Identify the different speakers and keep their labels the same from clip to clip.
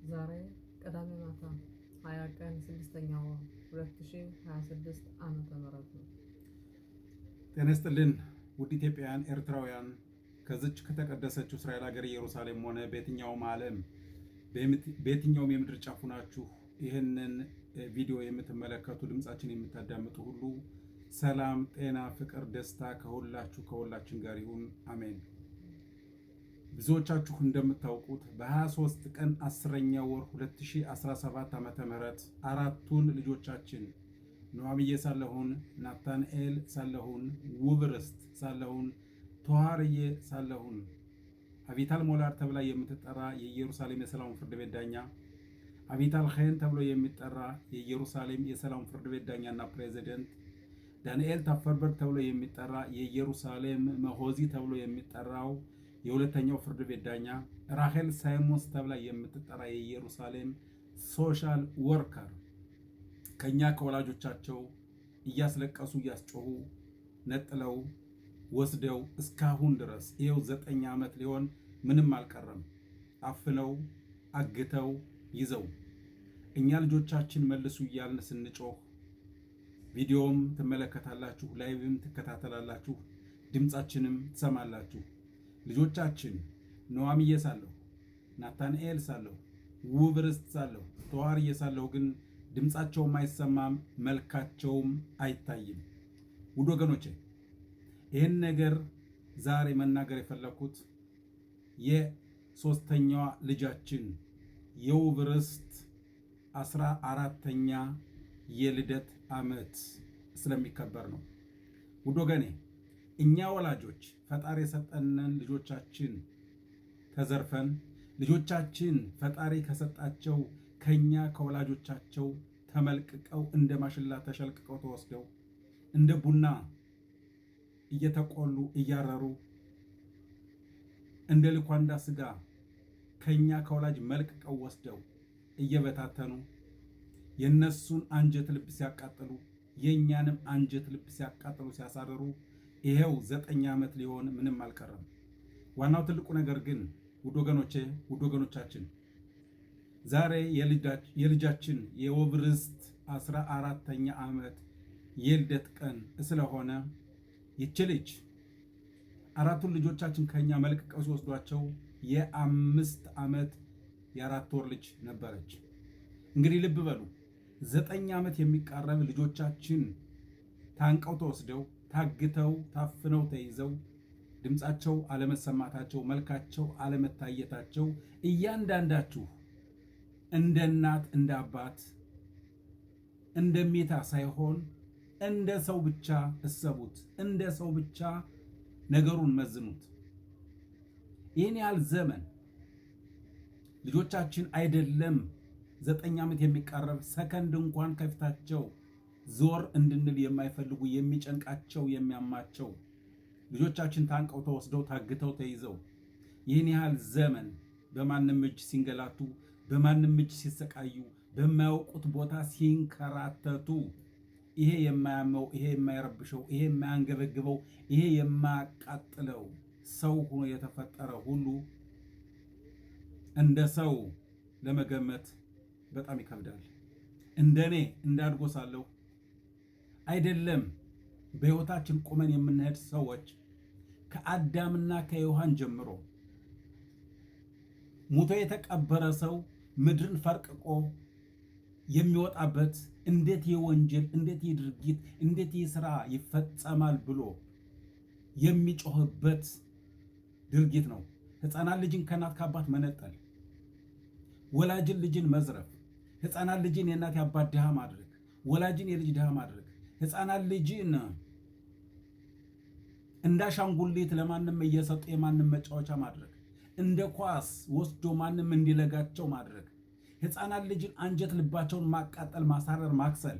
Speaker 1: ዛሬ ቅዳሜ ማታ 20 ቀን 6ኛ ወር 2026 ዓመተ ምህረት ነው።
Speaker 2: ጤና ይስጥልን ውድ ኢትዮጵያውያን ኤርትራውያን፣ ከዚች ከተቀደሰችው እስራኤል ሀገር ኢየሩሳሌም ሆነ በየትኛውም ዓለም በየትኛውም የምድር ጫፍ ናችሁ ይህንን ቪዲዮ የምትመለከቱ ድምፃችን የምታዳምጡ ሁሉ ሰላም፣ ጤና፣ ፍቅር፣ ደስታ ከሁላችን ጋር ይሁን፣ አሜን። ብዙዎቻችሁ እንደምታውቁት በ23 ቀን 10ኛ ወር 2017 ዓመተ ምህረት አራቱን ልጆቻችን ኑዓምዬ ሳለሁን፣ ናታንኤል ሳለሁን፣ ውብርስት ሳለሁን፣ ተዋርዬ ሳለሁን፣ አቪታል ሞላር ተብላ የምትጠራ የኢየሩሳሌም የሰላም ፍርድ ቤት ዳኛ፣ አቪታል ኸይን ተብሎ የሚጠራ የኢየሩሳሌም የሰላም ፍርድ ቤት ዳኛና ፕሬዚደንት፣ ዳንኤል ታፈርበርግ ተብሎ የሚጠራ የኢየሩሳሌም መሆዚ ተብሎ የሚጠራው የሁለተኛው ፍርድ ቤት ዳኛ፣ ራሄል ሳይሞንስ ተብላ የምትጠራ የኢየሩሳሌም ሶሻል ወርከር ከኛ ከወላጆቻቸው እያስለቀሱ እያስጮሁ ነጥለው ወስደው እስካሁን ድረስ ይኸው 9 ዓመት ሊሆን ምንም አልቀረም አፍነው አግተው ይዘው እኛ ልጆቻችን መልሱ እያልን ስንጮህ ቪዲዮም ትመለከታላችሁ፣ ላይቭም ትከታተላላችሁ፣ ድምፃችንም ትሰማላችሁ። ልጆቻችን ኑዓምዬ ሳለሁ፣ ናታንኤል ሳለሁ፣ ውብርስት ሳለሁ፣ ተዋርዬ ሳለሁ ግን ድምፃቸውም አይሰማም፣ መልካቸውም አይታይም። ውድ ወገኖቼ ይህን ነገር ዛሬ መናገር የፈለኩት የሶስተኛዋ ልጃችን የውብርስት 14ኛ የልደት ዓመት ስለሚከበር ነው። ውድ ወገኔ እኛ ወላጆች ፈጣሪ የሰጠንን ልጆቻችን ተዘርፈን ልጆቻችን ፈጣሪ ከሰጣቸው ከኛ ከወላጆቻቸው ተመልቅቀው እንደ ማሽላ ተሸልቅቀው ተወስደው እንደ ቡና እየተቆሉ እያረሩ እንደ ልኳንዳ ስጋ ከኛ ከወላጅ መልቅቀው ወስደው እየበታተኑ የነሱን አንጀት ልብ ሲያቃጥሉ የኛንም አንጀት ልብ ሲያቃጥሉ ሲያሳርሩ ይሄው 9 ዓመት ሊሆን ምንም አልቀረም። ዋናው ትልቁ ነገር ግን ውድ ወገኖቻችን ዛሬ የልጃችን የውብርስት 14ኛ ዓመት የልደት ቀን ስለሆነ ይች ልጅ አራቱን ልጆቻችን ከኛ መልቅቀው ሲወስዷቸው የ5 ዓመት የ4 ወር ልጅ ነበረች። እንግዲህ ልብ በሉ 9 ዓመት የሚቃረብ ልጆቻችን ታንቀው ተወስደው ታግተው ታፍነው ተይዘው ድምፃቸው አለመሰማታቸው መልካቸው አለመታየታቸው እያንዳንዳችሁ እንደ እናት እንደ አባት እንደሚታ ሳይሆን እንደ ሰው ብቻ እሰቡት፣ እንደ ሰው ብቻ ነገሩን መዝኑት። ይህን ያህል ዘመን ልጆቻችን አይደለም 9 ዓመት የሚቃረብ ሰከንድ እንኳን ከፊታቸው ዞር እንድንል የማይፈልጉ የሚጨንቃቸው የሚያማቸው ልጆቻችን ታንቀው ተወስደው ታግተው ተይዘው ይህን ያህል ዘመን በማንም እጅ ሲንገላቱ በማንም እጅ ሲሰቃዩ በማያውቁት ቦታ ሲንከራተቱ ይሄ የማያመው ይሄ የማይረብሸው ይሄ የማያንገበግበው ይሄ የማያቃጥለው ሰው ሆኖ የተፈጠረ ሁሉ እንደ ሰው ለመገመት በጣም ይከብዳል። እንደኔ እንዳድጎ ሳለሁ አይደለም በሕይወታችን ቁመን የምንሄድ ሰዎች ከአዳምና ከዮሐን ጀምሮ ሙቶ የተቀበረ ሰው ምድርን ፈርቅቆ የሚወጣበት እንዴት የወንጀል እንዴት የድርጊት እንዴት የሥራ ይፈጸማል ብሎ የሚጮህበት ድርጊት ነው። ሕፃናት ልጅን ከእናት ከአባት መነጠል፣ ወላጅን ልጅን መዝረፍ፣ ሕፃናት ልጅን የእናት የአባት ድሃ ማድረግ፣ ወላጅን የልጅ ድሃ ማድረግ፣ ሕፃናት ልጅን እንዳሻንጉሊት ለማንም እየሰጡ የማንም መጫወቻ ማድረግ፣ እንደ ኳስ ወስዶ ማንም እንዲለጋቸው ማድረግ፣ ሕፃናት ልጅን አንጀት ልባቸውን ማቃጠል፣ ማሳረር፣ ማክሰል፣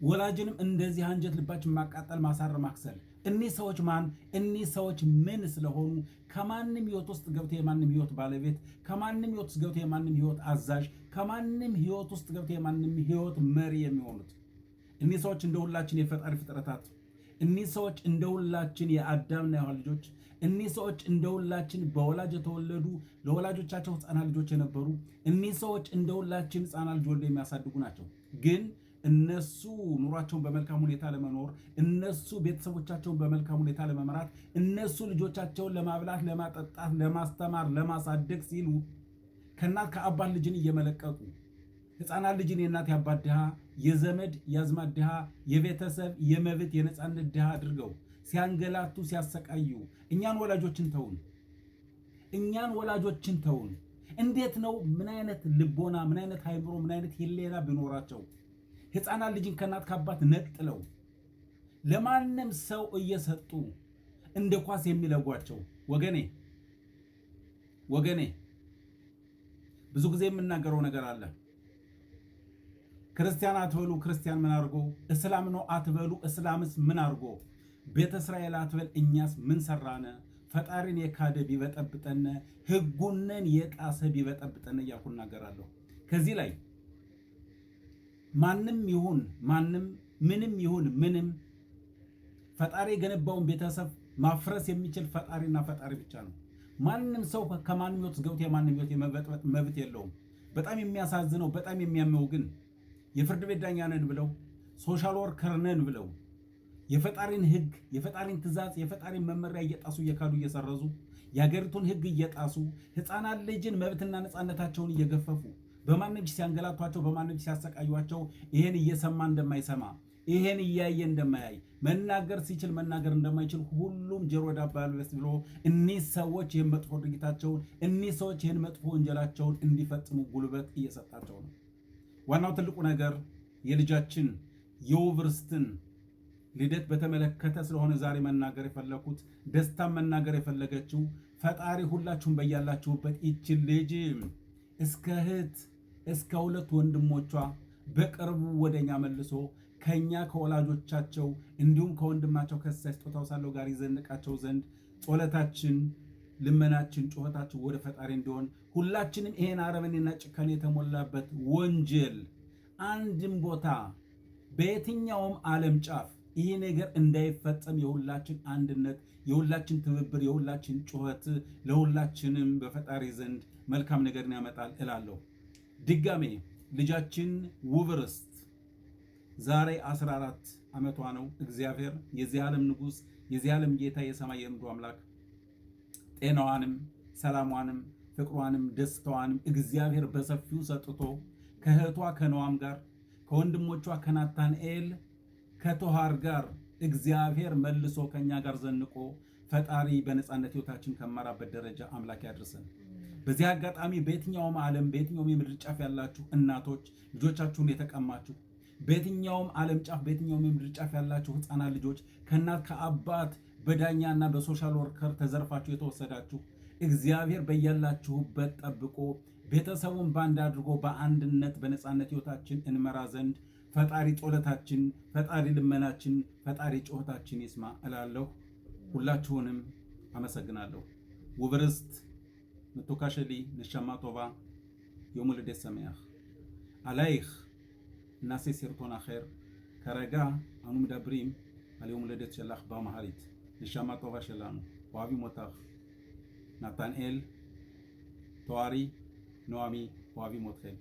Speaker 2: ወላጅንም እንደዚህ አንጀት ልባችን ማቃጠል፣ ማሳረር፣ ማክሰል። እኒህ ሰዎች እኒህ ሰዎች ምን ስለሆኑ ከማንም ህይወት ውስጥ ገብተው የማንም ህይወት ባለቤት፣ ከማንም ህይወት ውስጥ ገብተው የማንም ህይወት አዛዥ፣ ከማንም ህይወት ውስጥ ገብተው የማንም ህይወት መሪ የሚሆኑት እኒህ ሰዎች እንደ ሁላችን የፈጣሪ ፍጥረታት እኒህ ሰዎች እንደሁላችን የአዳምና የሔዋን ልጆች፣ እኒህ ሰዎች እንደሁላችን በወላጅ የተወለዱ ለወላጆቻቸው ሕፃናት ልጆች የነበሩ፣ እኒህ ሰዎች እንደሁላችን ሕፃናት ልጅ ወልደው የሚያሳድጉ ናቸው። ግን እነሱ ኑሯቸውን በመልካም ሁኔታ ለመኖር፣ እነሱ ቤተሰቦቻቸውን በመልካም ሁኔታ ለመምራት፣ እነሱ ልጆቻቸውን ለማብላት፣ ለማጠጣት፣ ለማስተማር፣ ለማሳደግ ሲሉ ከእናት ከአባት ልጅን እየመለቀቁ ሕፃናት ልጅን የእናት የአባት ድሃ፣ የዘመድ የአዝማድ ድሃ፣ የቤተሰብ የመብት የነፃነት ድሃ አድርገው ሲያንገላቱ ሲያሰቃዩ እኛን ወላጆችን ተውን። እንዴት ነው? ምን አይነት ልቦና፣ ምን አይነት ሃይምሮ፣ ምን አይነት ሄሌና ቢኖራቸው ሕፃናት ልጅን ከእናት ከአባት ነጥለው ለማንም ሰው እየሰጡ እንደ ኳስ የሚለጓቸው? ወገኔ ብዙ ጊዜ የምናገረው ነገር አለ። ክርስቲያን አትበሉ፣ ክርስቲያን ምን አድርጎ? እስላም ነው አትበሉ፣ እስላምስ ምን አድርጎ? ቤተ እስራኤል አትበል፣ እኛስ ምን ሰራነ? ፈጣሪን የካደ ቢበጠብጠነ፣ ሕጉነን የጣሰ ቢበጠብጠነ እያልኩ እናገራለሁ። ከዚህ ላይ ማንም ይሁን ማንም፣ ምንም ይሁን ምንም፣ ፈጣሪ የገነባውን ቤተሰብ ማፍረስ የሚችል ፈጣሪና ፈጣሪ ብቻ ነው። ማንም ሰው ከማንም ሕይወት ገብቶ የማንም ሕይወት የመበጥበጥ መብት የለውም። በጣም የሚያሳዝነው በጣም የሚያመው ግን የፍርድ ቤት ዳኛ ነን ብለው ሶሻል ወርከር ነን ብለው የፈጣሪን ሕግ የፈጣሪን ትእዛዝ የፈጣሪን መመሪያ እየጣሱ እየካዱ እየሰረዙ የሀገሪቱን ሕግ እየጣሱ ሕፃናት ልጅን መብትና ነፃነታቸውን እየገፈፉ በማንም ሲያንገላቷቸው በማንም ሲያሰቃዩቸው ይሄን እየሰማ እንደማይሰማ ይሄን እያየ እንደማያይ መናገር ሲችል መናገር እንደማይችል ሁሉም ጆሮ ዳባ ልበስ ብሎ እኒህ ሰዎች ይህን መጥፎ ድርጊታቸውን እኒህ ሰዎች ይህን መጥፎ ወንጀላቸውን እንዲፈጽሙ ጉልበት እየሰጣቸው ነው። ዋናው ትልቁ ነገር የልጃችን የውብርስትን ልደት በተመለከተ ስለሆነ ዛሬ መናገር የፈለኩት ደስታን መናገር የፈለገችው ፈጣሪ ሁላችሁም በያላችሁበት ይችን ልጅ እስከ እህት እስከ ሁለት ወንድሞቿ በቅርቡ ወደኛ መልሶ ከኛ ከወላጆቻቸው እንዲሁም ከወንድማቸው ከሲሳይ ስጦታው ሳለው ጋር ይዘንቃቸው ዘንድ ጸሎታችን፣ ልመናችን፣ ጩኸታችን ወደ ፈጣሪ እንዲሆን ሁላችንም ይሄን አረመኔና ጭካኔ የተሞላበት ወንጀል አንድም ቦታ በየትኛውም ዓለም ጫፍ ይሄ ነገር እንዳይፈጸም የሁላችን አንድነት፣ የሁላችን ትብብር፣ የሁላችን ጩኸት ለሁላችንም በፈጣሪ ዘንድ መልካም ነገርን ያመጣል እላለሁ። ድጋሜ ልጃችን ውብርስት ዛሬ 14 ዓመቷ ነው። እግዚአብሔር የዚህ ዓለም ንጉሥ የዚህ ዓለም ጌታ የሰማይ የምድሩ አምላክ ጤናዋንም ሰላሟንም ፍቅሯንም ደስታዋንም እግዚአብሔር በሰፊው ሰጥቶ ከእህቷ ከነዋም ጋር ከወንድሞቿ ከናታንኤል ከቶሃር ጋር እግዚአብሔር መልሶ ከኛ ጋር ዘንቆ ፈጣሪ በነፃነት ሕይወታችን ከመራበት ደረጃ አምላክ ያድርሰን። በዚህ አጋጣሚ በየትኛውም ዓለም በየትኛውም የምድር ጫፍ ያላችሁ እናቶች ልጆቻችሁን የተቀማችሁ፣ በየትኛውም ዓለም ጫፍ በየትኛውም የምድር ጫፍ ያላችሁ ሕፃናት ልጆች ከእናት ከአባት በዳኛና በሶሻል ወርከር ተዘርፋችሁ የተወሰዳችሁ እግዚአብሔር በያላችሁበት ጠብቆ ቤተሰቡን ባንድ አድርጎ በአንድነት በነፃነት ሕይወታችን እንመራ ዘንድ ፈጣሪ ጸሎታችን፣ ፈጣሪ ልመናችን፣ ፈጣሪ ጩኸታችን ይስማ እላለሁ። ሁላችሁንም አመሰግናለሁ። ውብርስት ምቶካሸሊ ነሻማ ቶባ ዮም ልደት ሰሜח አላይኽ ናሴ ሴርቶን אחר כרגע אנו מדברים על יום הולדת שלך באמהרית. נשמה טובה שלנו, אוהבים אותך. נתנאל, תוארי, נועמי, אוהבים אתכם.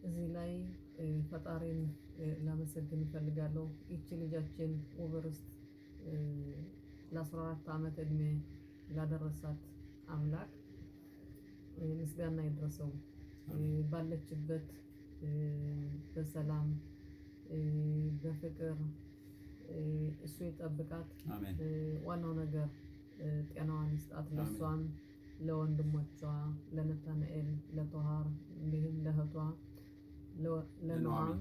Speaker 1: እዚህ ላይ ፈጣሪን ላመሰግን እፈልጋለሁ። ይቺ ልጃችን ውብርስት ለ14 ዓመት ዕድሜ ላደረሳት አምላክ ምስጋና ይድረሰው። ባለችበት በሰላም በፍቅር እሱ ይጠብቃት። ዋናው ነገር ጤናዋን ይስጣት። ለሷም ለወንድሞቿ ለነታንኤል ለቶሃር እንዲሁም ለእህቷ ለኖአም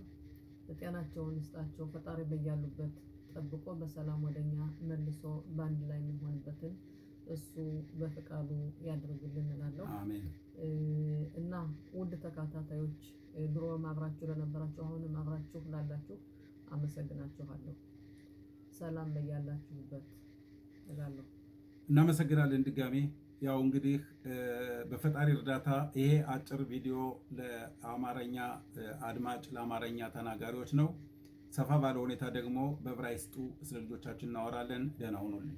Speaker 1: ጤናቸውን ይስጣቸው። ፈጣሪ በያሉበት ጠብቆ በሰላም ወደኛ መልሶ በአንድ ላይ የምንሆንበትን እሱ በፍቃዱ ያድርግልን እላለሁ። እና ውድ ተከታታዮች ድሮ አብራችሁ ለነበራችሁ አሁንም አብራችሁ ላላችሁ አመሰግናችኋለሁ። ሰላም በያላችሁበት እላለሁ።
Speaker 2: እናመሰግናለን ድጋሜ። ያው እንግዲህ በፈጣሪ እርዳታ ይሄ አጭር ቪዲዮ ለአማርኛ አድማጭ ለአማርኛ ተናጋሪዎች ነው። ሰፋ ባለ ሁኔታ ደግሞ በዕብራይስጡ ስለ ልጆቻችን እናወራለን። ደህና ሁኑልን።